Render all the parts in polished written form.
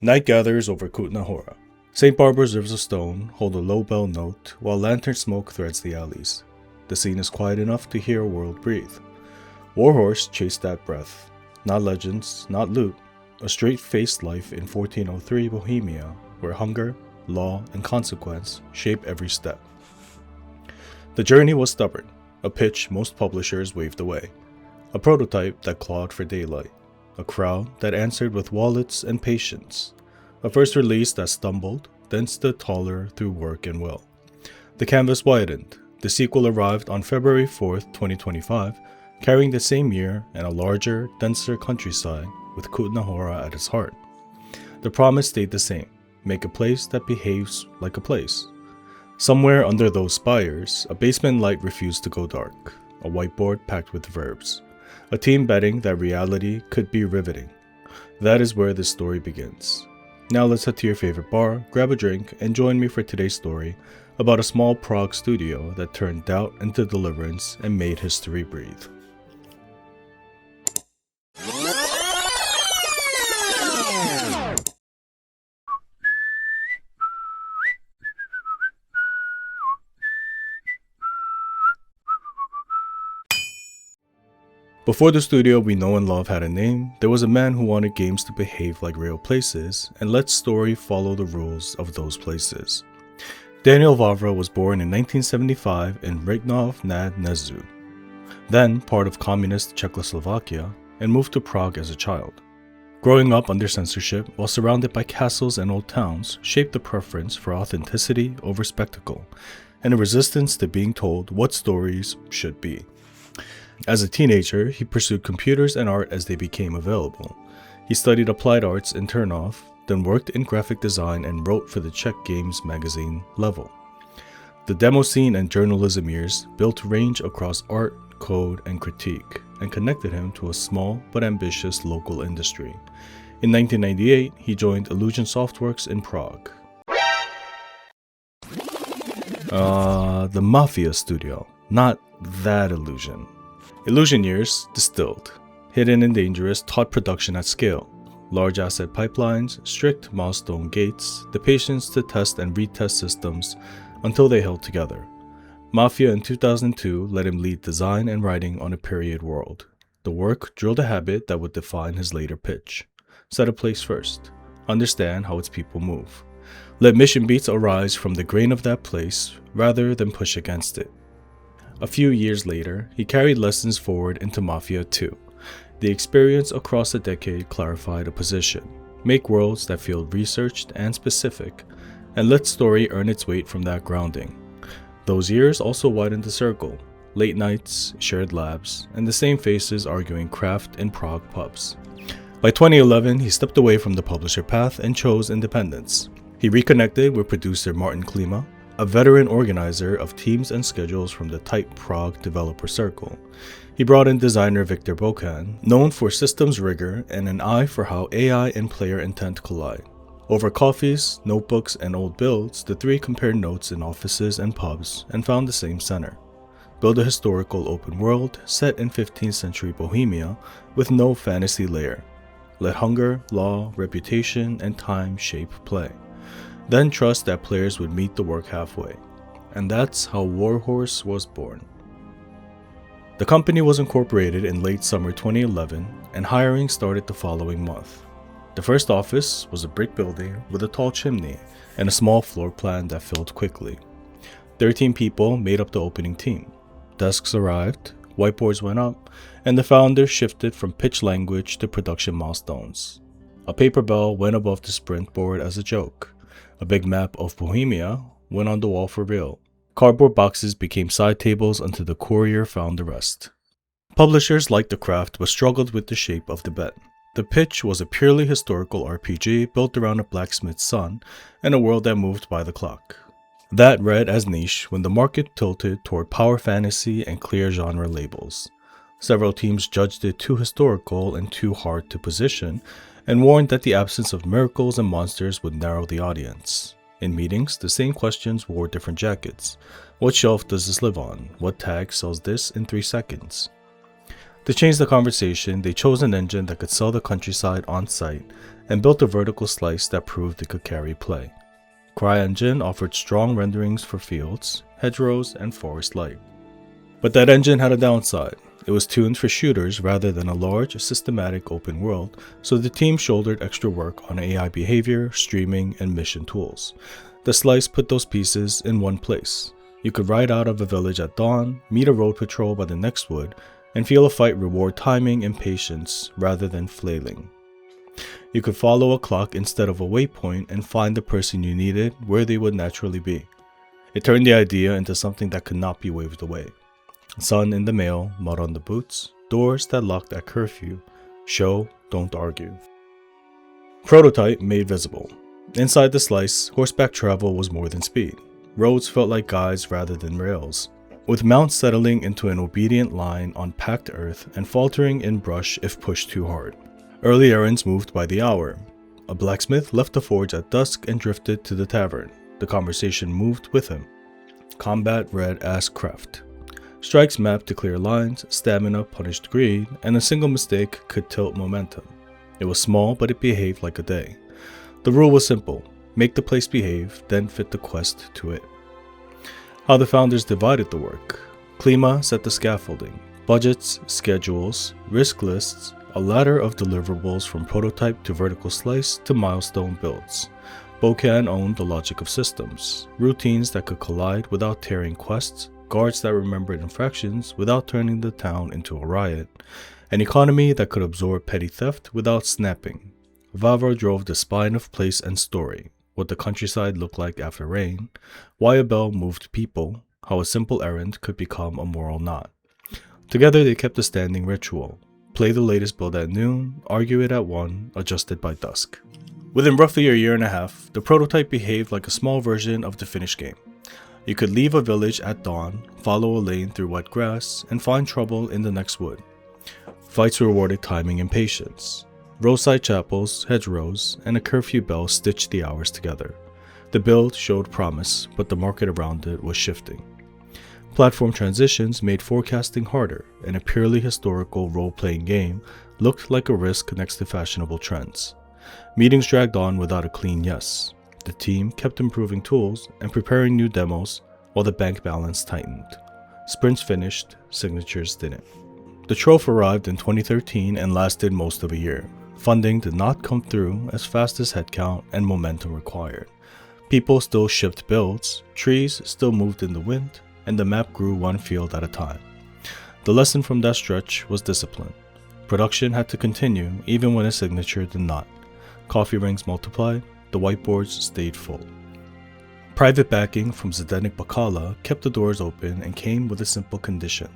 Night gathers over Kutná Hora. St. Barbara's rivers of stone hold a low bell note while lantern smoke threads the alleys. The scene is quiet enough to hear a world breathe. Warhorse chased that breath. Not legends, not loot. A straight-faced life in 1403 Bohemia, where hunger, law, and consequence shape every step. The journey was stubborn, a pitch most publishers waved away, a prototype that clawed for daylight, a crowd that answered with wallets and patience, a first release that stumbled, then stood taller through work and will. The canvas widened. The sequel arrived on February 4th, 2025, carrying the same year and a larger, denser countryside with Kutná Hora at its heart. The promise stayed the same: make a place that behaves like a place. Somewhere under those spires, a basement light refused to go dark, a whiteboard packed with verbs, a team betting that reality could be riveting. That is where this story begins. Now let's head to your favorite bar, grab a drink, and join me for today's story about a small Prague studio that turned doubt into deliverance and made history breathe. Before the studio we know and love had a name, there was a man who wanted games to behave like real places and let story follow the rules of those places. Daniel Vavra was born in 1975 in Rignov nad Nezu, then part of communist Czechoslovakia, and moved to Prague as a child. Growing up under censorship while surrounded by castles and old towns shaped a preference for authenticity over spectacle, and a resistance to being told what stories should be. As a teenager, he pursued computers and art as they became available. He studied applied arts in Turnov, then worked in graphic design and wrote for the Czech Games magazine Level. The demo scene and journalism years built range across art, code, and critique, and connected him to a small but ambitious local industry. In 1998, he joined Illusion Softworks in Prague. The Mafia studio, not that Illusion. Illusion years distilled. Hidden and Dangerous taught production at scale. Large asset pipelines, strict milestone gates, the patience to test and retest systems until they held together. Mafia in 2002 let him lead design and writing on a period world. The work drilled a habit that would define his later pitch. Set a place first. Understand how its people move. Let mission beats arise from the grain of that place rather than push against it. A few years later, he carried lessons forward into Mafia 2. The experience across a decade clarified a position, make worlds that feel researched and specific, and let story earn its weight from that grounding. Those years also widened the circle, late nights, shared labs, and the same faces arguing craft in Prague pubs. By 2011, he stepped away from the publisher path and chose independence. He reconnected with producer Martin Klima, a veteran organizer of teams and schedules from the tight Prague developer circle. He brought in designer Viktor Bokan, known for systems rigor and an eye for how AI and player intent collide. Over coffees, notebooks, and old builds, the three compared notes in offices and pubs and found the same center. Build a historical open world set in 15th century Bohemia with no fantasy layer. Let hunger, law, reputation, and time shape play. Then trust that players would meet the work halfway. And that's how Warhorse was born. The company was incorporated in late summer 2011, and hiring started the following month. The first office was a brick building with a tall chimney and a small floor plan that filled quickly. 13 people made up the opening team. Desks arrived, whiteboards went up, and the founders shifted from pitch language to production milestones. A paper bell went above the sprint board as a joke. A big map of Bohemia went on the wall for real. Cardboard boxes became side tables until the courier found the rest. Publishers liked the craft but struggled with the shape of the bet. The pitch was a purely historical RPG built around a blacksmith's son and a world that moved by the clock. That read as niche when the market tilted toward power fantasy and clear genre labels. Several teams judged it too historical and too hard to position, and warned that the absence of miracles and monsters would narrow the audience. In meetings, the same questions wore different jackets. What shelf does this live on? What tag sells this in 3 seconds? To change the conversation, they chose an engine that could sell the countryside on site and built a vertical slice that proved it could carry play. CryEngine offered strong renderings for fields, hedgerows, and forest light. But that engine had a downside. It was tuned for shooters rather than a large, systematic open world, so the team shouldered extra work on AI behavior, streaming, and mission tools. The slice put those pieces in one place. You could ride out of a village at dawn, meet a road patrol by the next wood, and feel a fight reward timing and patience rather than flailing. You could follow a clock instead of a waypoint and find the person you needed where they would naturally be. It turned the idea into something that could not be waved away. Sun in the mail, mud on the boots, doors that locked at curfew. Show, don't argue. Prototype made visible. Inside the slice, horseback travel was more than speed. Roads felt like guides rather than rails, with mounts settling into an obedient line on packed earth and faltering in brush if pushed too hard. Early errands moved by the hour. A blacksmith left the forge at dusk and drifted to the tavern. The conversation moved with him. Combat read as craft. Strikes mapped to clear lines, stamina punished greed, and a single mistake could tilt momentum. It was small, but it behaved like a day. The rule was simple: make the place behave, then fit the quest to it. How the founders divided the work. Klima set the scaffolding, budgets, schedules, risk lists, a ladder of deliverables from prototype to vertical slice to milestone builds. Bokan owned the logic of systems, routines that could collide without tearing quests, guards that remembered infractions without turning the town into a riot, an economy that could absorb petty theft without snapping. Vavra drove the spine of place and story, what the countryside looked like after rain, why a bell moved people, how a simple errand could become a moral knot. Together they kept a standing ritual: play the latest build at noon, argue it at 1, adjust it by dusk. Within roughly a year and a half, the prototype behaved like a small version of the finished game. You could leave a village at dawn, follow a lane through wet grass, and find trouble in the next wood. Fights rewarded timing and patience. Roadside chapels, hedgerows, and a curfew bell stitched the hours together. The build showed promise, but the market around it was shifting. Platform transitions made forecasting harder, and a purely historical role-playing game looked like a risk next to fashionable trends. Meetings dragged on without a clean yes. The team kept improving tools and preparing new demos while the bank balance tightened. Sprints finished, signatures didn't. The trophy arrived in 2013 and lasted most of a year. Funding did not come through as fast as headcount and momentum required. People still shipped builds, trees still moved in the wind, and the map grew one field at a time. The lesson from that stretch was discipline. Production had to continue even when a signature did not. Coffee rings multiplied, the whiteboards stayed full. Private backing from Zdenek Bakala kept the doors open and came with a simple condition.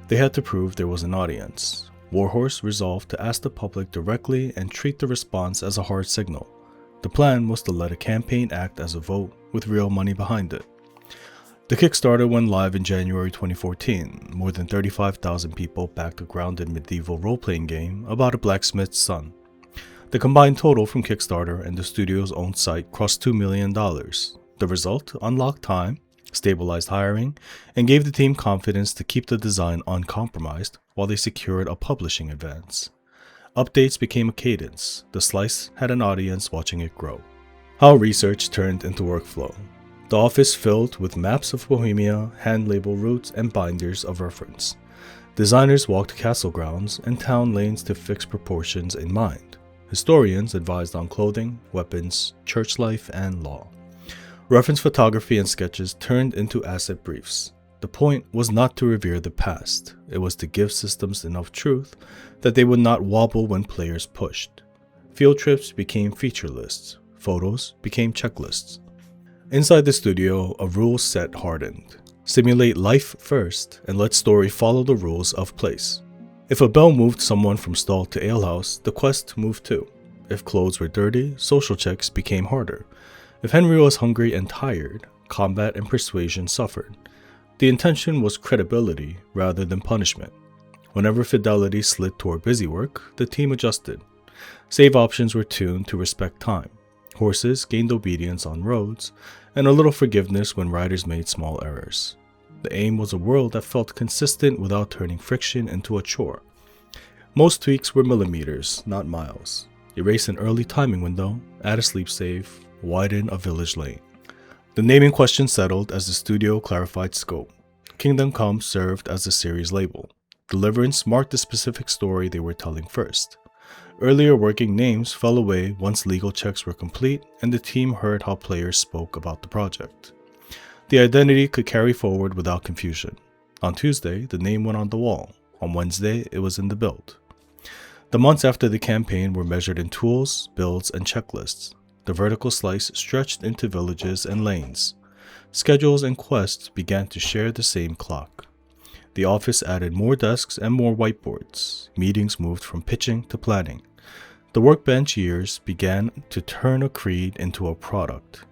They had to prove there was an audience. Warhorse resolved to ask the public directly and treat the response as a hard signal. The plan was to let a campaign act as a vote with real money behind it. The Kickstarter went live in January 2014. More than 35,000 people backed a grounded medieval role-playing game about a blacksmith's son. The combined total from Kickstarter and the studio's own site crossed $2 million. The result unlocked time, stabilized hiring, and gave the team confidence to keep the design uncompromised while they secured a publishing advance. Updates became a cadence. The slice had an audience watching it grow. How research turned into workflow. The office filled with maps of Bohemia, hand-labeled routes, and binders of reference. Designers walked castle grounds and town lanes to fix proportions in mind. Historians advised on clothing, weapons, church life, and law. Reference photography and sketches turned into asset briefs. The point was not to revere the past, it was to give systems enough truth that they would not wobble when players pushed. Field trips became feature lists, photos became checklists. Inside the studio, a rule set hardened. Simulate life first and let story follow the rules of place. If a bell moved someone from stall to alehouse, the quest moved too. If clothes were dirty, social checks became harder. If Henry was hungry and tired, combat and persuasion suffered. The intention was credibility rather than punishment. Whenever fidelity slid toward busy work, the team adjusted. Save options were tuned to respect time. Horses gained obedience on roads, and a little forgiveness when riders made small errors. The aim was a world that felt consistent without turning friction into a chore. Most tweaks were millimeters, not miles. Erase an early timing window, add a sleep save, widen a village lane. The naming question settled as the studio clarified scope. Kingdom Come served as the series label. Deliverance marked the specific story they were telling first. Earlier working names fell away once legal checks were complete and the team heard how players spoke about the project. The identity could carry forward without confusion. On Tuesday, the name went on the wall. On Wednesday, it was in the build. The months after the campaign were measured in tools, builds, and checklists. The vertical slice stretched into villages and lanes. Schedules and quests began to share the same clock. The office added more desks and more whiteboards. Meetings moved from pitching to planning. The workbench years began to turn a creed into a product.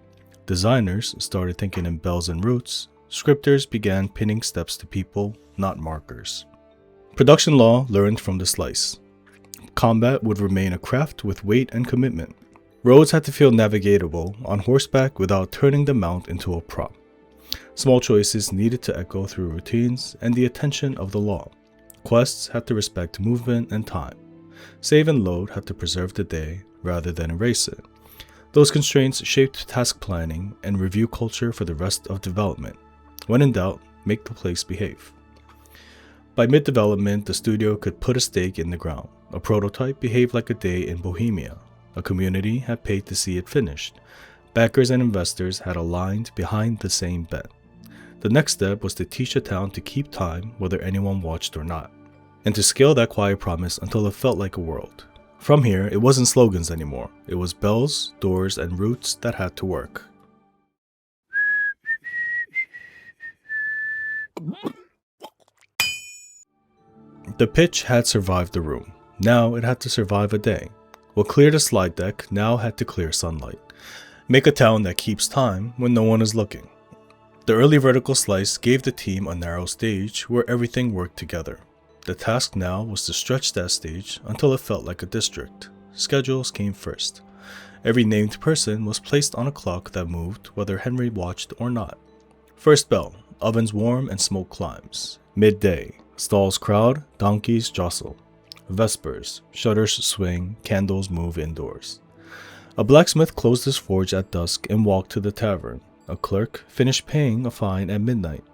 Designers started thinking in bells and roots. Scripters began pinning steps to people, not markers. Production law learned from the slice. Combat would remain a craft with weight and commitment. Roads had to feel navigatable on horseback without turning the mount into a prop. Small choices needed to echo through routines and the attention of the law. Quests had to respect movement and time. Save and load had to preserve the day rather than erase it. Those constraints shaped task planning and review culture for the rest of development. When in doubt, make the place behave. By mid-development, the studio could put a stake in the ground. A prototype behaved like a day in Bohemia. A community had paid to see it finished. Backers and investors had aligned behind the same bet. The next step was to teach the town to keep time whether anyone watched or not, and to scale that quiet promise until it felt like a world. From here, it wasn't slogans anymore. It was bells, doors, and roots that had to work. The pitch had survived the room. Now it had to survive a day. What cleared a slide deck now had to clear sunlight. Make a town that keeps time when no one is looking. The early vertical slice gave the team a narrow stage where everything worked together. The task now was to stretch that stage until it felt like a district. Schedules came first. Every named person was placed on a clock that moved whether Henry watched or not. First bell, ovens warm and smoke climbs. Midday, stalls crowd, donkeys jostle. Vespers, shutters swing, candles move indoors. A blacksmith closed his forge at dusk and walked to the tavern. A clerk finished paying a fine at midnight.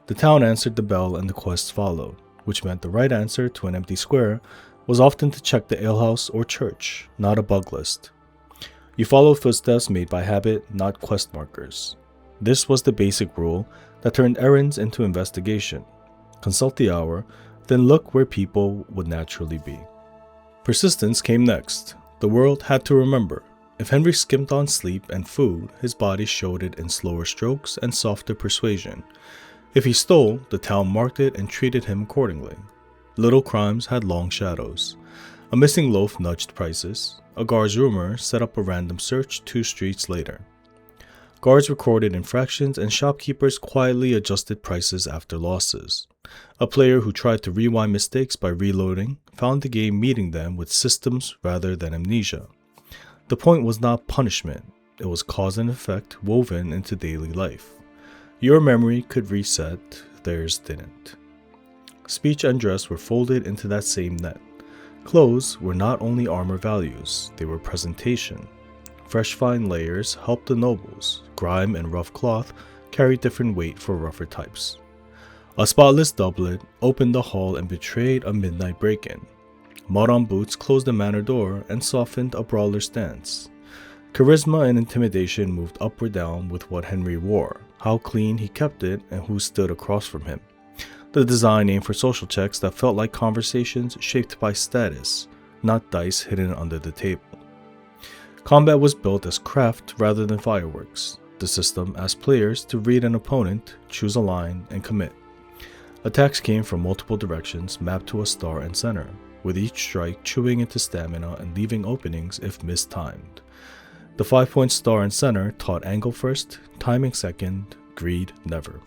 The town answered the bell and the quest followed, which meant the right answer to an empty square was often to check the alehouse or church, not a bug list. You followed footsteps made by habit, not quest markers. This was the basic rule that turned errands into investigation. Consult the hour, then look where people would naturally be. Persistence came next. The world had to remember. If Henry skimped on sleep and food, his body showed it in slower strokes and softer persuasion. If he stole, the town marked it and treated him accordingly. Little crimes had long shadows. A missing loaf nudged prices. A guard's rumor set up a random search 2 streets later. Guards recorded infractions and shopkeepers quietly adjusted prices after losses. A player who tried to rewind mistakes by reloading found the game meeting them with systems rather than amnesia. The point was not punishment, it was cause and effect woven into daily life. Your memory could reset, theirs didn't. Speech and dress were folded into that same net. Clothes were not only armor values, they were presentation. Fresh fine layers helped the nobles. Grime and rough cloth carried different weight for rougher types. A spotless doublet opened the hall and betrayed a midnight break-in. Mud-on boots closed the manor door and softened a brawler's stance. Charisma and intimidation moved up or down with what Henry wore, how clean he kept it, and who stood across from him. The design aimed for social checks that felt like conversations shaped by status, not dice hidden under the table. Combat was built as craft rather than fireworks. The system asked players to read an opponent, choose a line, and commit. Attacks came from multiple directions mapped to a star and center, with each strike chewing into stamina and leaving openings if mistimed. The 5-point star and center taught angle first, timing second, greed never.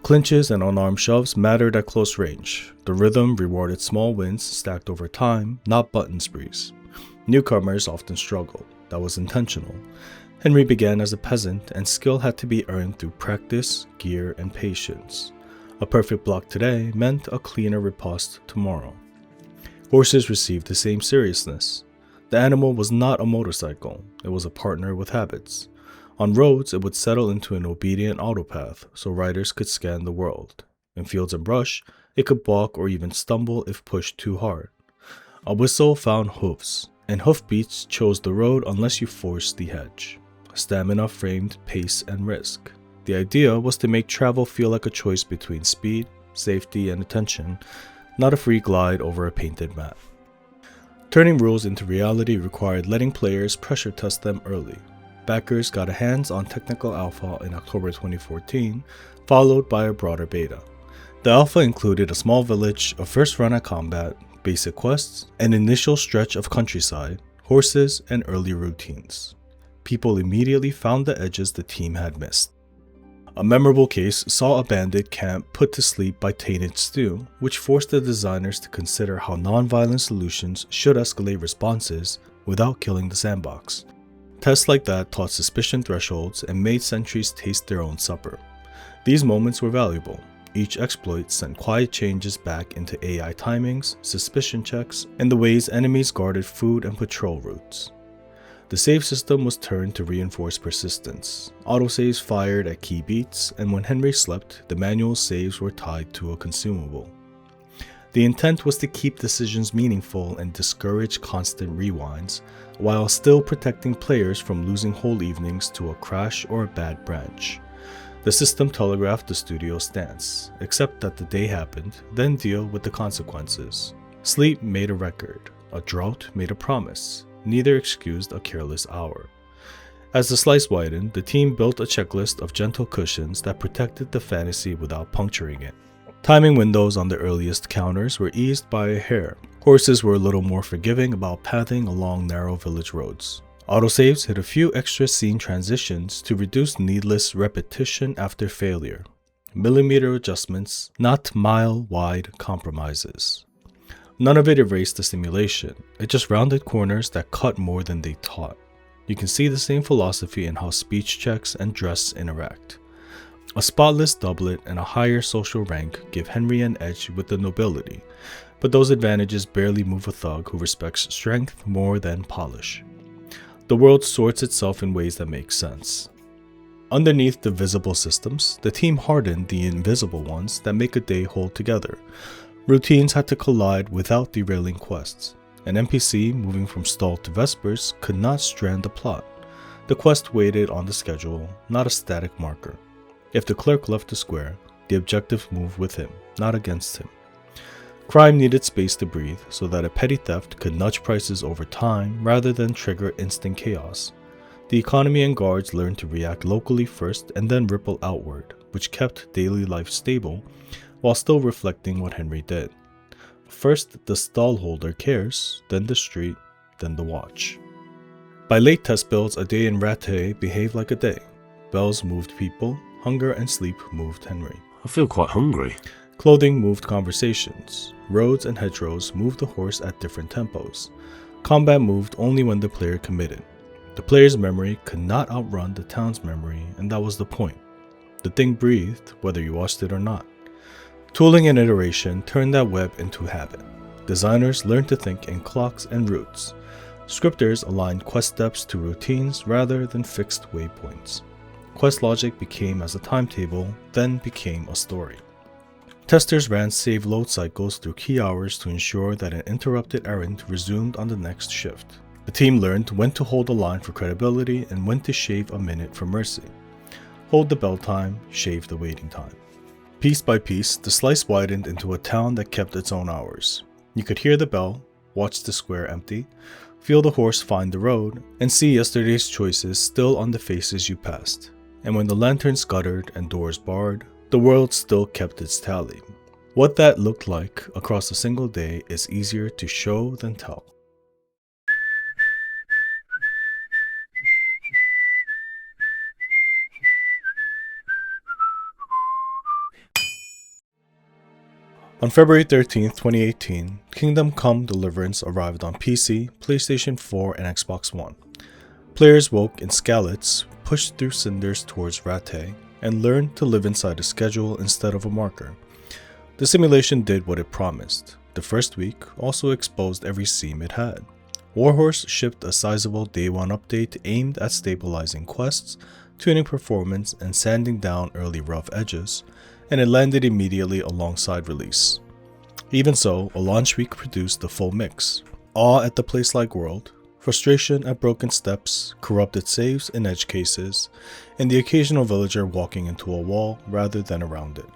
Clinches and unarmed shoves mattered at close range. The rhythm rewarded small wins stacked over time, not button sprees. Newcomers often struggled. That was intentional. Henry began as a peasant, and skill had to be earned through practice, gear, and patience. A perfect block today meant a cleaner riposte tomorrow. Horses received the same seriousness. The animal was not a motorcycle, it was a partner with habits. On roads, it would settle into an obedient autopath so riders could scan the world. In fields and brush, it could balk or even stumble if pushed too hard. A whistle found hooves, and hoofbeats chose the road unless you forced the hedge. Stamina framed pace and risk. The idea was to make travel feel like a choice between speed, safety, and attention, not a free glide over a painted map. Turning rules into reality required letting players pressure test them early. Backers got a hands-on technical alpha in October 2014, followed by a broader beta. The alpha included a small village, a first run at combat, basic quests, an initial stretch of countryside, horses, and early routines. People immediately found the edges the team had missed. A memorable case saw a bandit camp put to sleep by tainted stew, which forced the designers to consider how non-violent solutions should escalate responses without killing the sandbox. Tests like that taught suspicion thresholds and made sentries taste their own supper. These moments were valuable. Each exploit sent quiet changes back into AI timings, suspicion checks, and the ways enemies guarded food and patrol routes. The save system was turned to reinforce persistence. Autosaves fired at key beats, and when Henry slept, the manual saves were tied to a consumable. The intent was to keep decisions meaningful and discourage constant rewinds, while still protecting players from losing whole evenings to a crash or a bad branch. The system telegraphed the studio's stance: accept that the day happened, then deal with the consequences. Sleep made a record, a drought made a promise, neither excused a careless hour. As the slice widened, the team built a checklist of gentle cushions that protected the fantasy without puncturing it. Timing windows on the earliest counters were eased by a hair. Horses were a little more forgiving about pathing along narrow village roads. Autosaves hit a few extra scene transitions to reduce needless repetition after failure. Millimeter adjustments, not mile-wide compromises. None of it erased the simulation, it just rounded corners that cut more than they taught. You can see the same philosophy in how speech checks and dress interact. A spotless doublet and a higher social rank give Henry an edge with the nobility, but those advantages barely move a thug who respects strength more than polish. The world sorts itself in ways that make sense. Underneath the visible systems, the team hardened the invisible ones that make a day hold together. Routines had to collide without derailing quests. An NPC moving from Stall to Vespers could not strand the plot. The quest waited on the schedule, not a static marker. If the clerk left the square, the objective moved with him, not against him. Crime needed space to breathe so that a petty theft could nudge prices over time rather than trigger instant chaos. The economy and guards learned to react locally first and then ripple outward, which kept daily life stable while still reflecting what Henry did. First, the stallholder cares, then the street, then the watch. By late test builds, a day in Rattay behaved like a day. Bells moved people, hunger and sleep moved Henry. I feel quite hungry. Clothing moved conversations. Roads and hedgerows moved the horse at different tempos. Combat moved only when the player committed. The player's memory could not outrun the town's memory, and that was the point. The thing breathed, whether you watched it or not. Tooling and iteration turned that web into habit. Designers learned to think in clocks and routes. Scripters aligned quest steps to routines rather than fixed waypoints. Quest logic became as a timetable, then became a story. Testers ran save load cycles through key hours to ensure that an interrupted errand resumed on the next shift. The team learned when to hold a line for credibility and when to shave a minute for mercy. Hold the bell time, shave the waiting time. Piece by piece, the slice widened into a town that kept its own hours. You could hear the bell, watch the square empty, feel the horse find the road, and see yesterday's choices still on the faces you passed. And when the lantern scuttered and doors barred, the world still kept its tally. What that looked like across a single day is easier to show than tell. On February 13, 2018, Kingdom Come Deliverance arrived on PC, PlayStation 4, and Xbox One. Players woke in Skalitz, pushed through cinders towards Rattay, and learned to live inside a schedule instead of a marker. The simulation did what it promised. the first week also exposed every seam it had. Warhorse shipped a sizable day one update aimed at stabilizing quests, tuning performance, and sanding down early rough edges, and it landed immediately alongside release. Even so, a launch week produced the full mix: awe at the place-like world, frustration at broken steps, corrupted saves and edge cases, and the occasional villager walking into a wall rather than around it.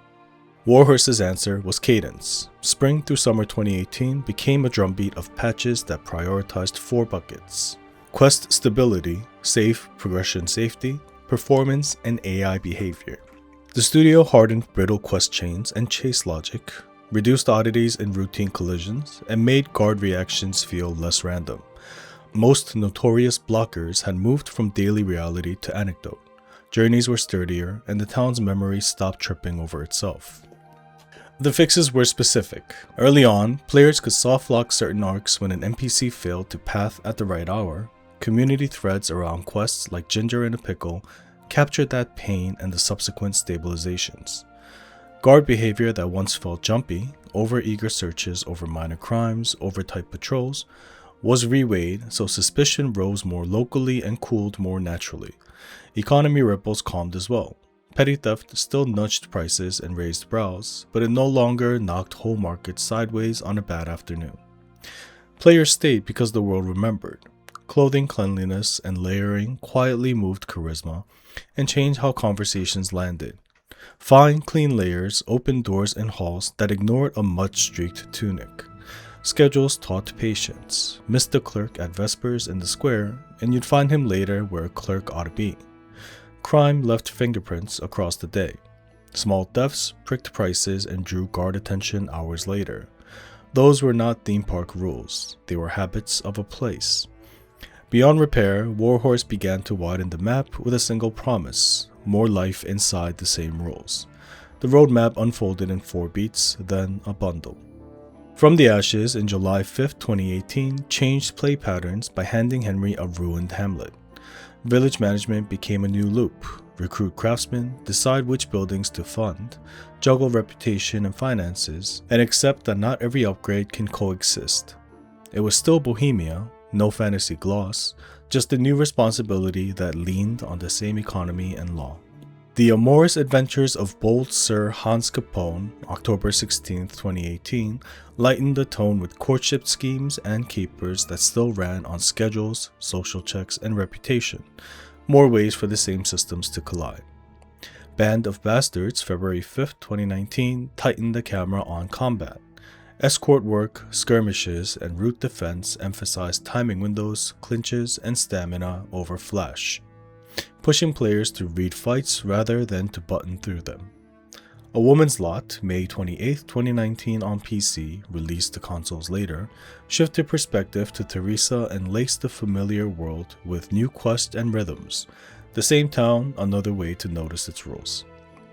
Warhorse's answer was cadence. Spring through summer 2018 became a drumbeat of patches that prioritized 4 buckets: quest stability, safe progression safety, performance, and AI behavior. The studio hardened brittle quest chains and chase logic, reduced oddities and routine collisions, and made guard reactions feel less random. Most notorious blockers had moved from daily reality to anecdote. Journeys were sturdier, and the town's memory stopped tripping over itself. The fixes were specific. Early on, players could soft-lock certain arcs when an NPC failed to path at the right hour. Community threads around quests like Ginger in a Pickle captured that pain and the subsequent stabilizations. Guard behavior that once felt jumpy, over-eager searches over minor crimes, over-tight patrols, was reweighed so suspicion rose more locally and cooled more naturally. Economy ripples calmed as well. Petty theft still nudged prices and raised brows, but it no longer knocked whole markets sideways on a bad afternoon. Players stayed because the world remembered. Clothing cleanliness and layering quietly moved charisma and changed how conversations landed. Fine, clean layers opened doors in halls that ignored a mud-streaked tunic. Schedules taught patience. Miss the clerk at Vespers in the square, and you'd find him later where a clerk ought to be. Crime left fingerprints across the day. Small thefts pricked prices and drew guard attention hours later. Those were not theme park rules, they were habits of a place. Beyond repair, Warhorse began to widen the map with a single promise: more life inside the same rules. The roadmap unfolded in 4 beats, then a bundle. From the Ashes in July 5, 2018 changed play patterns by handing Henry a ruined hamlet. Village management became a new loop: recruit craftsmen, decide which buildings to fund, juggle reputation and finances, and accept that not every upgrade can coexist. It was still Bohemia, no fantasy gloss, just a new responsibility that leaned on the same economy and law. The amorous adventures of bold Sir Hans Capone, October 16, 2018, lightened the tone with courtship schemes and capers that still ran on schedules, social checks, and reputation. More ways for the same systems to collide. Band of Bastards, February 5, 2019, tightened the camera on combat. Escort work, skirmishes, and route defense emphasized timing windows, clinches, and stamina over flash, pushing players to read fights rather than to button through them. A Woman's Lot, May 28, 2019 on PC, released to consoles later, shifted perspective to Teresa and laced the familiar world with new quests and rhythms. The same town, another way to notice its rules.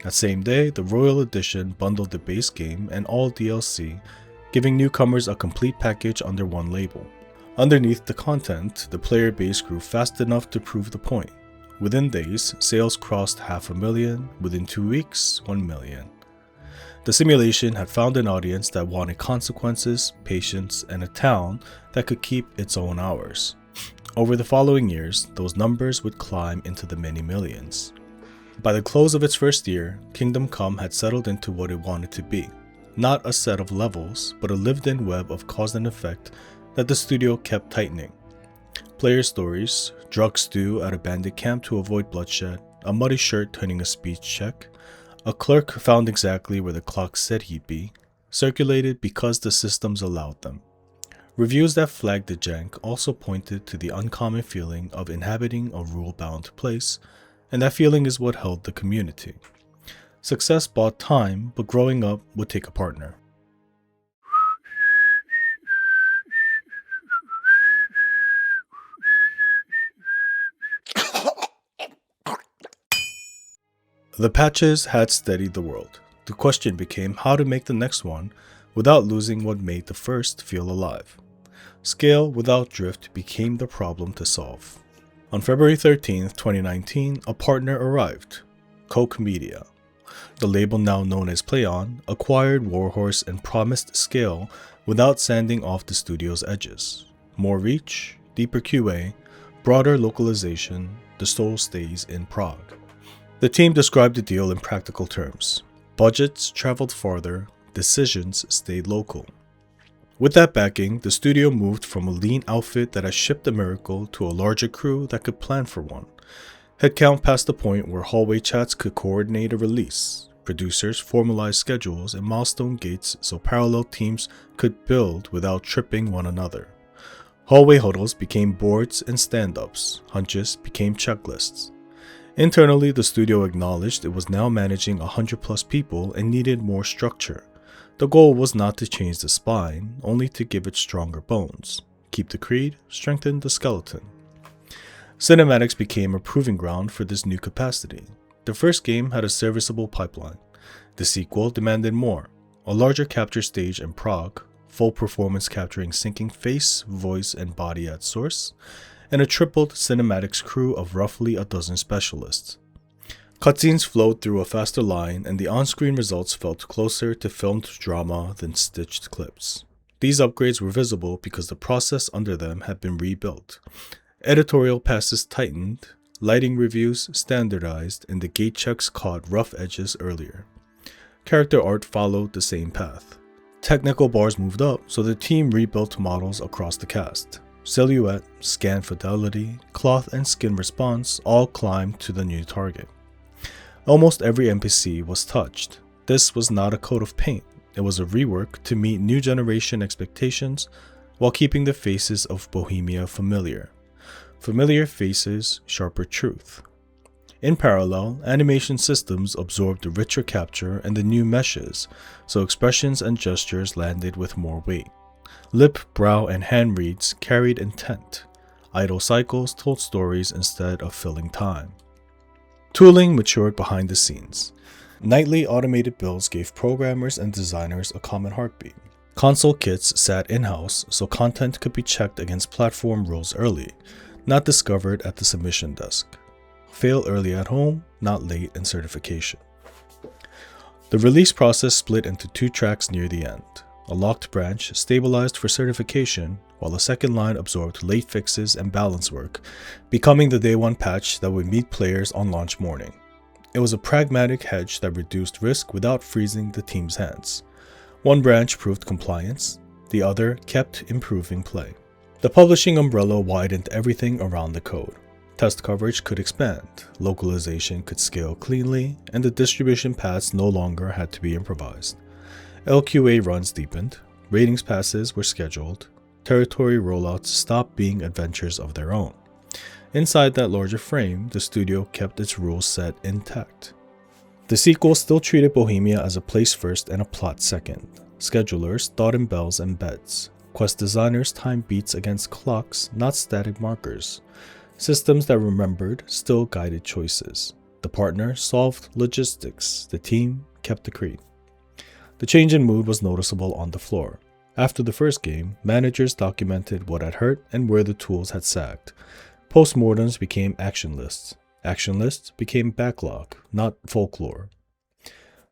That same day, the Royal Edition bundled the base game and all DLC, giving newcomers a complete package under one label. Underneath the content, the player base grew fast enough to prove the point. Within days, sales crossed 500,000, within 2 weeks, 1 million. The simulation had found an audience that wanted consequences, patience, and a town that could keep its own hours. Over the following years, those numbers would climb into the many millions. By the close of its first year, Kingdom Come had settled into what it wanted to be. Not a set of levels, but a lived-in web of cause and effect that the studio kept tightening. Player stories, drug stew at a bandit camp to avoid bloodshed, a muddy shirt turning a speech check, a clerk found exactly where the clock said he'd be, circulated because the systems allowed them. Reviews that flagged the jank also pointed to the uncommon feeling of inhabiting a rule-bound place, and that feeling is what held the community. Success bought time, but growing up would take a partner. The patches had steadied the world. The question became how to make the next one without losing what made the first feel alive. Scale without drift became the problem to solve. On February 13, 2019, a partner arrived: Koch Media. The label now known as PlayOn acquired Warhorse and promised scale without sanding off the studio's edges. More reach, deeper QA, broader localization, the soul stays in Prague. The team described the deal in practical terms. Budgets traveled farther, decisions stayed local. With that backing, the studio moved from a lean outfit that had shipped a miracle to a larger crew that could plan for one. Headcount passed the point where hallway chats could coordinate a release. Producers formalized schedules and milestone gates so parallel teams could build without tripping one another. Hallway huddles became boards and stand-ups. Hunches became checklists. Internally, the studio acknowledged it was now managing 100+ people and needed more structure. The goal was not to change the spine, only to give it stronger bones. Keep the creed, strengthen the skeleton. Cinematics became a proving ground for this new capacity. The first game had a serviceable pipeline. The sequel demanded more. A larger capture stage in Prague, full performance capturing syncing face, voice, and body at source, and a tripled cinematics crew of roughly a dozen specialists. Cutscenes flowed through a faster line, and the on-screen results felt closer to filmed drama than stitched clips. These upgrades were visible because the process under them had been rebuilt. Editorial passes tightened, lighting reviews standardized, and the gate checks caught rough edges earlier. Character art followed the same path. Technical bars moved up, so the team rebuilt models across the cast. Silhouette, scan fidelity, cloth and skin response all climbed to the new target. Almost every NPC was touched. This was not a coat of paint, it was a rework to meet new generation expectations while keeping the faces of Bohemia familiar. Familiar faces, sharper truth. In parallel, animation systems absorbed the richer capture and the new meshes, so expressions and gestures landed with more weight. Lip, brow, and hand reads carried intent. Idle cycles told stories instead of filling time. Tooling matured behind the scenes. Nightly automated builds gave programmers and designers a common heartbeat. Console kits sat in-house so content could be checked against platform rules early, not discovered at the submission desk. Fail early at home, not late in certification. The release process split into 2 tracks near the end. A locked branch stabilized for certification, while a second line absorbed late fixes and balance work, becoming the day 1 patch that would meet players on launch morning. It was a pragmatic hedge that reduced risk without freezing the team's hands. One branch proved compliance, the other kept improving play. The publishing umbrella widened everything around the code. Test coverage could expand, localization could scale cleanly, and the distribution paths no longer had to be improvised. LQA runs deepened, ratings passes were scheduled, territory rollouts stopped being adventures of their own. Inside that larger frame, the studio kept its rules set intact. The sequel still treated Bohemia as a place first and a plot second. Schedulers thought in bells and beds. Quest designers timed beats against clocks, not static markers. Systems that remembered still guided choices. The partner solved logistics, the team kept the creed. The change in mood was noticeable on the floor. After the first game, managers documented what had hurt and where the tools had sagged. Postmortems became action lists. Action lists became backlog, not folklore.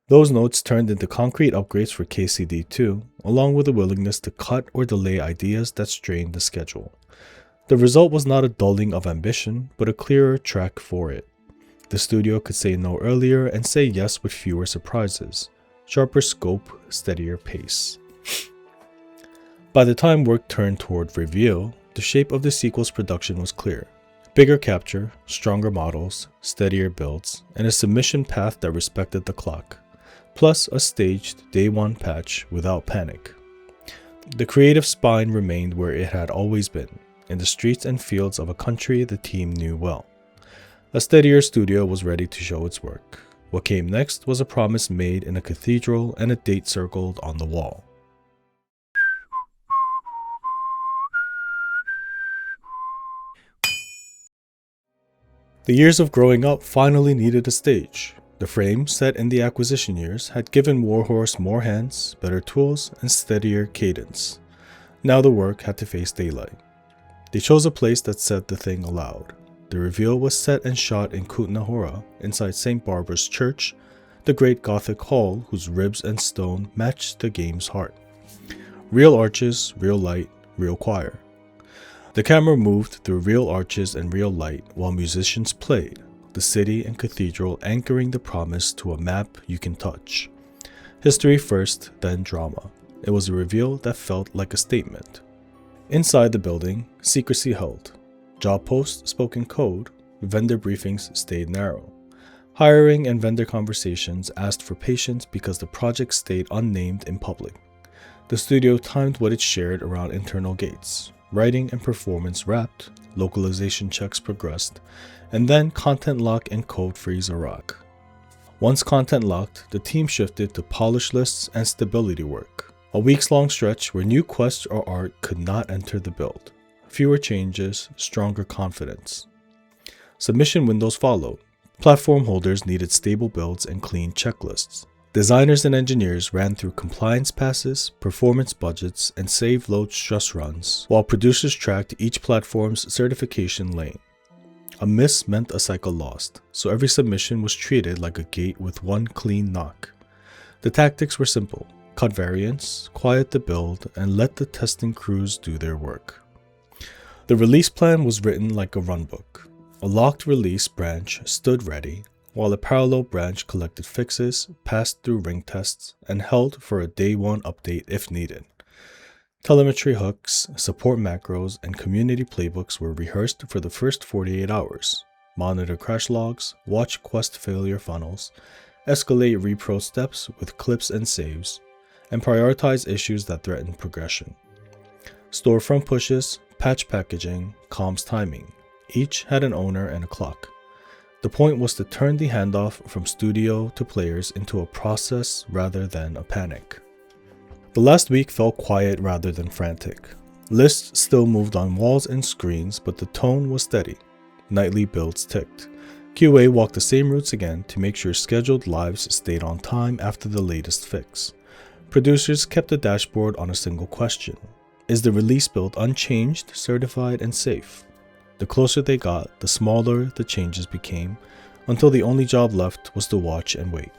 Those notes turned into concrete upgrades for KCD2, along with a willingness to cut or delay ideas that strained the schedule. The result was not a dulling of ambition, but a clearer track for it. The studio could say no earlier and say yes with fewer surprises. Sharper scope, steadier pace. By the time work turned toward reveal, the shape of the sequel's production was clear. Bigger capture, stronger models, steadier builds, and a submission path that respected the clock. Plus a staged day 1 patch without panic. The creative spine remained where it had always been, in the streets and fields of a country the team knew well. A steadier studio was ready to show its work. What came next was a promise made in a cathedral and a date circled on the wall. The years of growing up finally needed a stage. The frame, set in the acquisition years, had given Warhorse more hands, better tools, and steadier cadence. Now the work had to face daylight. They chose a place that said the thing aloud. The reveal was set and shot in Kutná Hora, inside St. Barbara's Church, the great Gothic hall whose ribs and stone matched the game's heart. Real arches, real light, real choir. The camera moved through real arches and real light while musicians played, the city and cathedral anchoring the promise to a map you can touch. History first, then drama. It was a reveal that felt like a statement. Inside the building, secrecy held. Job posts spoke in code, vendor briefings stayed narrow. Hiring and vendor conversations asked for patience because the project stayed unnamed in public. The studio timed what it shared around internal gates. Writing and performance wrapped, localization checks progressed, and then content lock and code freeze arrived. Once content locked, the team shifted to polish lists and stability work. A weeks-long stretch where new quests or art could not enter the build. Fewer changes, stronger confidence. Submission windows followed. Platform holders needed stable builds and clean checklists. Designers and engineers ran through compliance passes, performance budgets, and save load stress runs, while producers tracked each platform's certification lane. A miss meant a cycle lost, so every submission was treated like a gate with one clean knock. The tactics were simple: cut variants, quiet the build, and let the testing crews do their work. The release plan was written like a runbook. A locked release branch stood ready, while a parallel branch collected fixes, passed through ring tests, and held for a day one update if needed. Telemetry hooks, support macros, and community playbooks were rehearsed for the first 48 hours. Monitor crash logs, watch quest failure funnels, escalate repro steps with clips and saves, and prioritize issues that threaten progression. Storefront pushes, patch packaging, comms timing. Each had an owner and a clock. The point was to turn the handoff from studio to players into a process rather than a panic. The last week felt quiet rather than frantic. Lists still moved on walls and screens, but the tone was steady. Nightly builds ticked. QA walked the same routes again to make sure scheduled lives stayed on time after the latest fix. Producers kept the dashboard on a single question: is the release build unchanged, certified, and safe? The closer they got, the smaller the changes became, until the only job left was to watch and wait.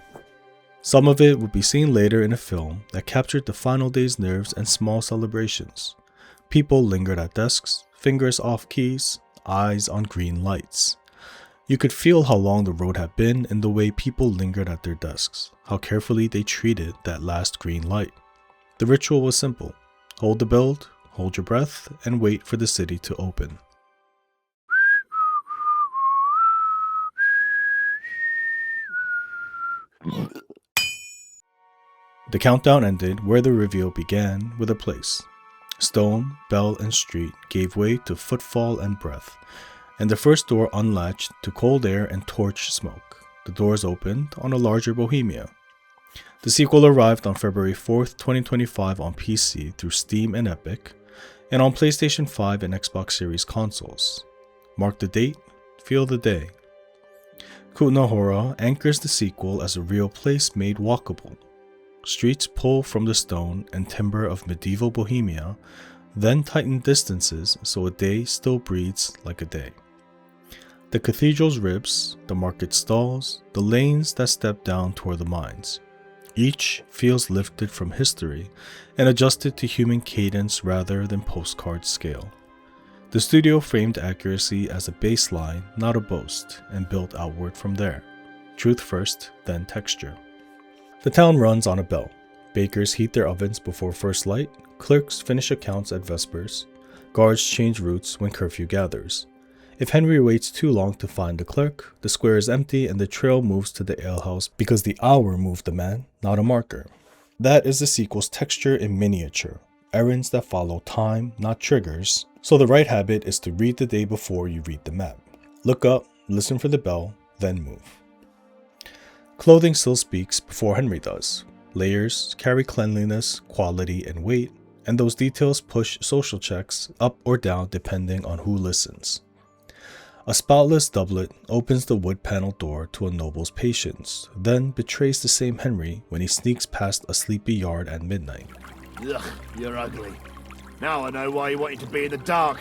Some of it would be seen later in a film that captured the final day's nerves and small celebrations. People lingered at desks, fingers off keys, eyes on green lights. You could feel how long the road had been in the way people lingered at their desks, how carefully they treated that last green light. The ritual was simple: hold the build, hold your breath, and wait for the city to open. The countdown ended where the reveal began, with a place. Stone, bell, and street gave way to footfall and breath, and the first door unlatched to cold air and torch smoke. The doors opened on a larger Bohemia. The sequel arrived on February 4th, 2025 on PC through Steam and Epic, and on PlayStation 5 and Xbox Series consoles. Mark the date, feel the day. Kutná Hora anchors the sequel as a real place made walkable. Streets pull from the stone and timber of medieval Bohemia, then tighten distances so a day still breathes like a day. The cathedral's ribs, the market stalls, the lanes that step down toward the mines. Each feels lifted from history and adjusted to human cadence rather than postcard scale. The studio framed accuracy as a baseline, not a boast, and built outward from there. Truth first, then texture. The town runs on a bell. Bakers heat their ovens before first light, clerks finish accounts at vespers, guards change routes when curfew gathers. If Henry waits too long to find the clerk, the square is empty and the trail moves to the alehouse because the hour moved the man, not a marker. That is the sequel's texture in miniature. Errands that follow time, not triggers, so the right habit is to read the day before you read the map. Look up, listen for the bell, then move. Clothing still speaks before Henry does. Layers carry cleanliness, quality, and weight, and those details push social checks up or down depending on who listens. A spotless doublet opens the wood panel door to a noble's patience, then betrays the same Henry when he sneaks past a sleepy yard at midnight. Ugh, you're ugly. Now I know why you wanted to be in the dark.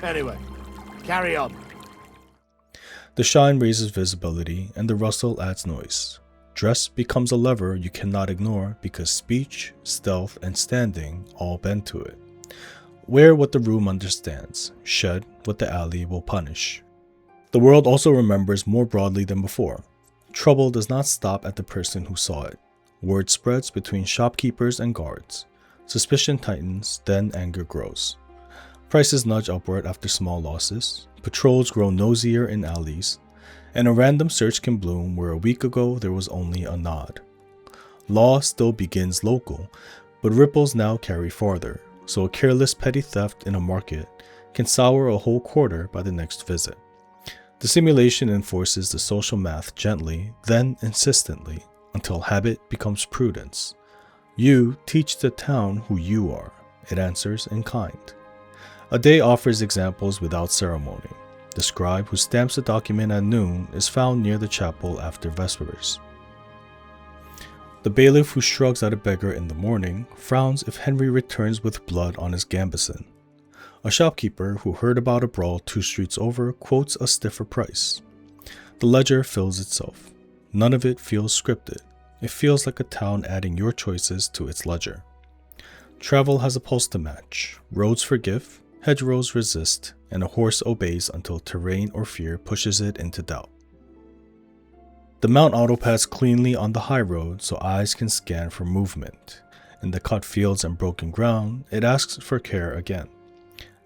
Anyway, carry on. The shine raises visibility and the rustle adds noise. Dress becomes a lever you cannot ignore because speech, stealth, and standing all bend to it. Wear what the room understands, shed what the alley will punish. The world also remembers more broadly than before. Trouble does not stop at the person who saw it. Word spreads between shopkeepers and guards. Suspicion tightens, then anger grows. Prices nudge upward after small losses. Patrols grow nosier in alleys. And a random search can bloom where a week ago there was only a nod. Law still begins local, but ripples now carry farther, so a careless petty theft in a market can sour a whole quarter by the next visit. The simulation enforces the social math gently, then insistently, until habit becomes prudence. You teach the town who you are, it answers in kind. A day offers examples without ceremony. The scribe who stamps a document at noon is found near the chapel after vespers. The bailiff who shrugs at a beggar in the morning frowns if Henry returns with blood on his gambeson. A shopkeeper who heard about a brawl 2 streets over quotes a stiffer price. The ledger fills itself. None of it feels scripted. It feels like a town adding your choices to its ledger. Travel has a pulse to match. Roads forgive, hedgerows resist, and a horse obeys until terrain or fear pushes it into doubt. The mount autopads cleanly on the high road so eyes can scan for movement. In the cut fields and broken ground, it asks for care again.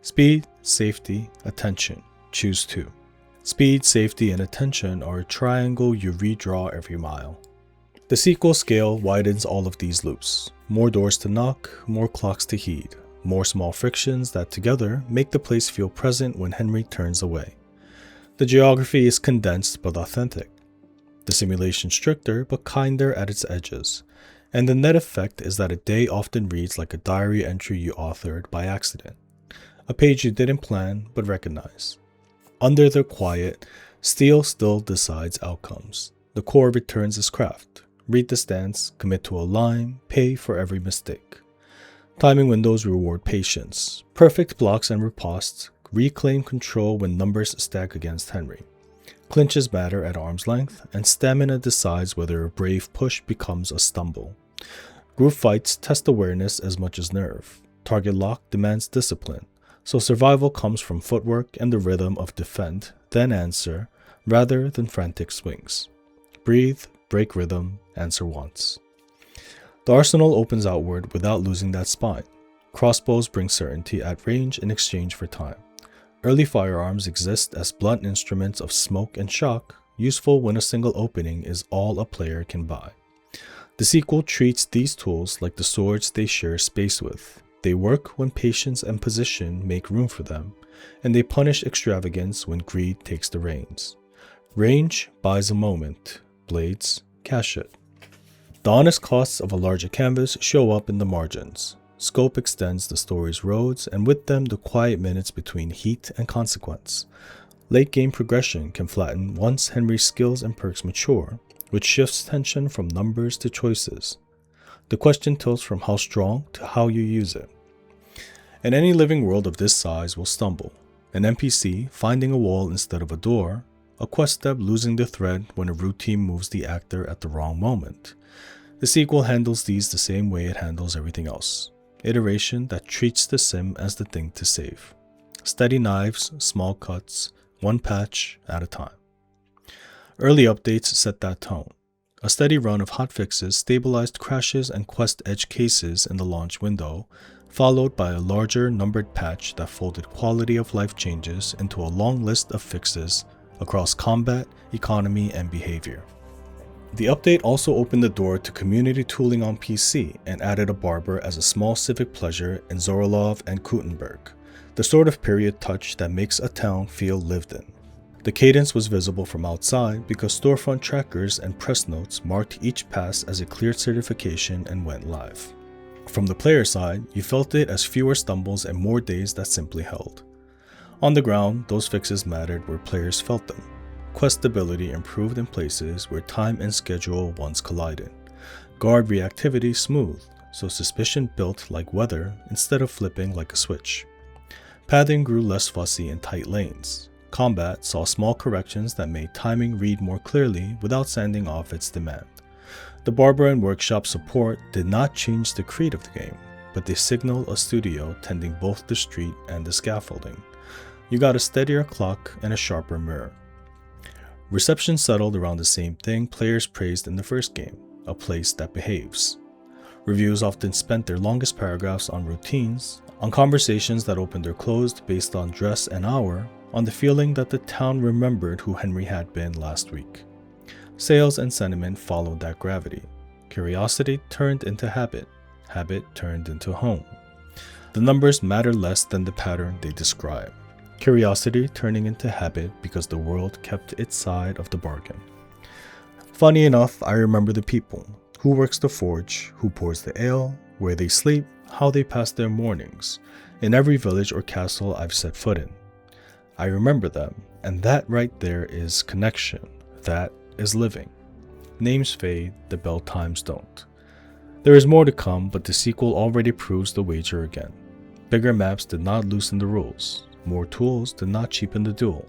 Speed, safety, attention. Choose 2. Speed, safety, and attention are a triangle you redraw every mile. The sequel scale widens all of these loops. More doors to knock, more clocks to heed. More small frictions that together make the place feel present when Henry turns away. The geography is condensed but authentic. The simulation stricter but kinder at its edges. And the net effect is that a day often reads like a diary entry you authored by accident. A page you didn't plan but recognize. Under the quiet, steel still decides outcomes. The core returns its craft. Read the stance, commit to a line, pay for every mistake. Timing windows reward patience. Perfect blocks and ripostes reclaim control when numbers stack against Henry. Clinches matter at arm's length, and stamina decides whether a brave push becomes a stumble. Group fights test awareness as much as nerve. Target lock demands discipline, so survival comes from footwork and the rhythm of defend, then answer, rather than frantic swings. Breathe, break rhythm, answer once. The arsenal opens outward without losing that spine. Crossbows bring certainty at range in exchange for time. Early firearms exist as blunt instruments of smoke and shock, useful when a single opening is all a player can buy. The sequel treats these tools like the swords they share space with. They work when patience and position make room for them, and they punish extravagance when greed takes the reins. Range buys a moment. Blades cash it. The honest costs of a larger canvas show up in the margins. Scope extends the story's roads, and with them the quiet minutes between heat and consequence. Late game progression can flatten once Henry's skills and perks mature, which shifts tension from numbers to choices. The question tilts from how strong to how you use it. And any living world of this size will stumble. An NPC finding a wall instead of a door, a quest step losing the thread when a routine moves the actor at the wrong moment. The sequel handles these the same way it handles everything else. Iteration that treats the sim as the thing to save. Steady knives, small cuts, one patch at a time. Early updates set that tone. A steady run of hotfixes stabilized crashes and quest edge cases in the launch window, followed by a larger numbered patch that folded quality of life changes into a long list of fixes across combat, economy, and behavior. The update also opened the door to community tooling on PC and added a barber as a small civic pleasure in Zorolov and Kuttenberg, the sort of period touch that makes a town feel lived in. The cadence was visible from outside because storefront trackers and press notes marked each pass as it cleared certification and went live. From the player side, you felt it as fewer stumbles and more days that simply held. On the ground, those fixes mattered where players felt them. Quest stability improved in places where time and schedule once collided. Guard reactivity smoothed, so suspicion built like weather instead of flipping like a switch. Pathing grew less fussy in tight lanes. Combat saw small corrections that made timing read more clearly without sanding off its demand. The barber and workshop support did not change the creed of the game, but they signaled a studio tending both the street and the scaffolding. You got a steadier clock and a sharper mirror. Reception settled around the same thing players praised in the first game, a place that behaves. Reviews often spent their longest paragraphs on routines, on conversations that opened or closed based on dress and hour, on the feeling that the town remembered who Henry had been last week. Sales and sentiment followed that gravity. Curiosity turned into habit. Habit turned into home. The numbers matter less than the pattern they describe. Curiosity turning into habit because the world kept its side of the bargain. Funny enough, I remember the people. Who works the forge, who pours the ale, where they sleep, how they pass their mornings, in every village or castle I've set foot in. I remember them, and that right there is connection. That is living. Names fade, the bell times don't. There is more to come, but the sequel already proves the wager again. Bigger maps did not loosen the rules. More tools did not cheapen the duel.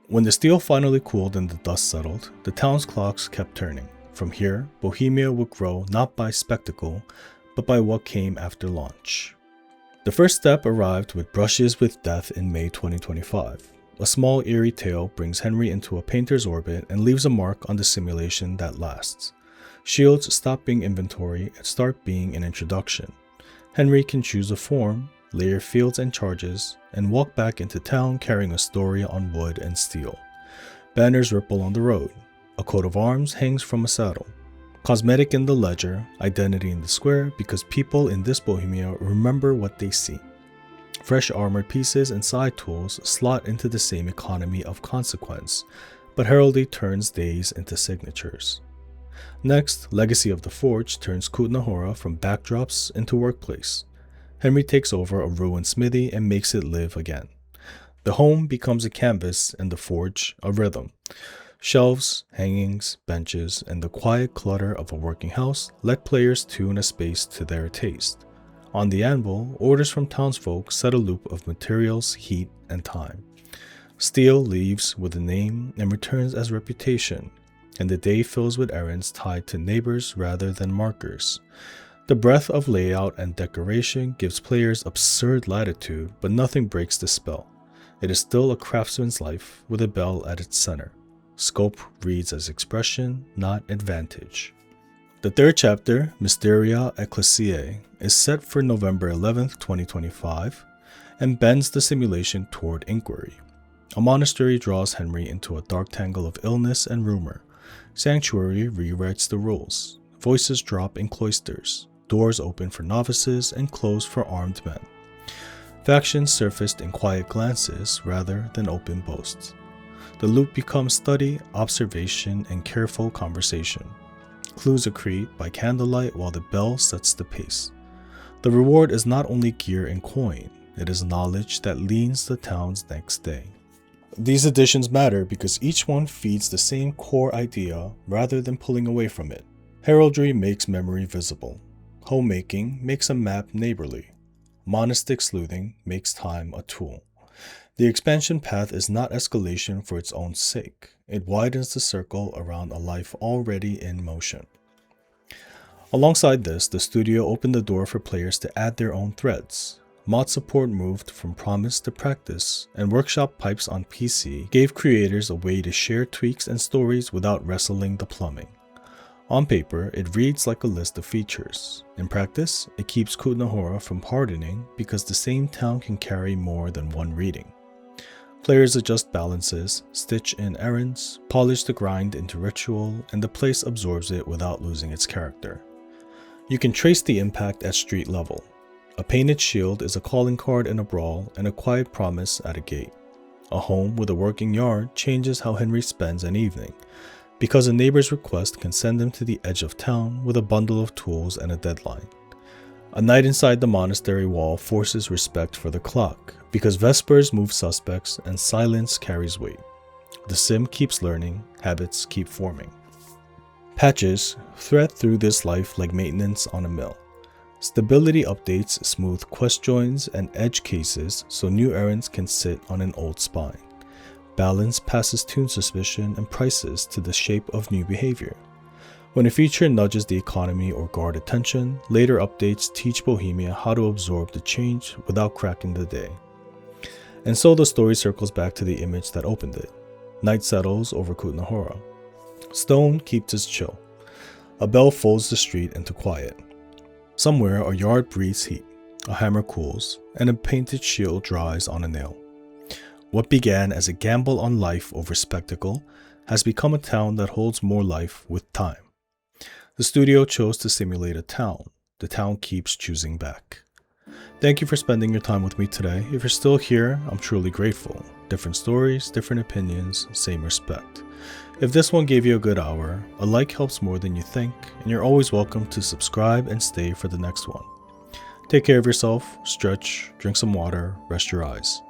When the steel finally cooled and the dust settled, the town's clocks kept turning. From here, Bohemia would grow not by spectacle, but by what came after launch. The first step arrived with Brushes with Death in May 2025. A small eerie tale brings Henry into a painter's orbit and leaves a mark on the simulation that lasts. Shields stop being inventory and start being an introduction. Henry can choose a form, layer fields and charges, and walk back into town carrying a story on wood and steel. Banners ripple on the road. A coat of arms hangs from a saddle. Cosmetic in the ledger, identity in the square, because people in this Bohemia remember what they see. Fresh armor pieces and side tools slot into the same economy of consequence, but heraldry turns days into signatures. Next, Legacy of the Forge turns Kutná Hora from backdrops into workplace. Henry takes over a ruined smithy and makes it live again. The home becomes a canvas and the forge a rhythm. Shelves, hangings, benches, and the quiet clutter of a working house let players tune a space to their taste. On the anvil, orders from townsfolk set a loop of materials, heat, and time. Steel leaves with a name and returns as reputation, and the day fills with errands tied to neighbors rather than markers. The breadth of layout and decoration gives players absurd latitude, but nothing breaks the spell. It is still a craftsman's life with a bell at its center. Scope reads as expression, not advantage. The third chapter, Mysteria Ecclesiae, is set for November 11th, 2025, and bends the simulation toward inquiry. A monastery draws Henry into a dark tangle of illness and rumor. Sanctuary rewrites the rules. Voices drop in cloisters. Doors open for novices and close for armed men. Factions surfaced in quiet glances rather than open boasts. The loop becomes study, observation, and careful conversation. Clues accrete by candlelight while the bell sets the pace. The reward is not only gear and coin, it is knowledge that leans the town's next day. These additions matter because each one feeds the same core idea rather than pulling away from it. Heraldry makes memory visible. Homemaking makes a map neighborly. Monastic sleuthing makes time a tool. The expansion path is not escalation for its own sake. It widens the circle around a life already in motion. Alongside this, the studio opened the door for players to add their own threads. Mod support moved from promise to practice, and workshop pipes on PC gave creators a way to share tweaks and stories without wrestling the plumbing. On paper, it reads like a list of features. In practice, it keeps Kutná Hora from hardening because the same town can carry more than one reading. Players adjust balances, stitch in errands, polish the grind into ritual, and the place absorbs it without losing its character. You can trace the impact at street level. A painted shield is a calling card in a brawl and a quiet promise at a gate. A home with a working yard changes how Henry spends an evening, because a neighbor's request can send him to the edge of town with a bundle of tools and a deadline. A night inside the monastery wall forces respect for the clock, because vespers move suspects and silence carries weight. The sim keeps learning, habits keep forming. Patches thread through this life like maintenance on a mill. Stability updates smooth quest joins and edge cases so new errands can sit on an old spine. Balance passes tune suspicion and prices to the shape of new behavior. When a feature nudges the economy or guard attention, later updates teach Bohemia how to absorb the change without cracking the day. And so the story circles back to the image that opened it. Night settles over Kutná Hora. Stone keeps its chill. A bell folds the street into quiet. Somewhere a yard breathes heat, a hammer cools, and a painted shield dries on a nail. What began as a gamble on life over spectacle has become a town that holds more life with time. The studio chose to simulate a town. The town keeps choosing back. Thank you for spending your time with me today. If you're still here, I'm truly grateful. Different stories, different opinions, same respect. If this one gave you a good hour, a like helps more than you think, and you're always welcome to subscribe and stay for the next one. Take care of yourself, stretch, drink some water, rest your eyes.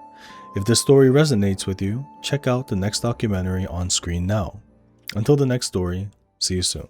If this story resonates with you, check out the next documentary on screen now. Until the next story, see you soon.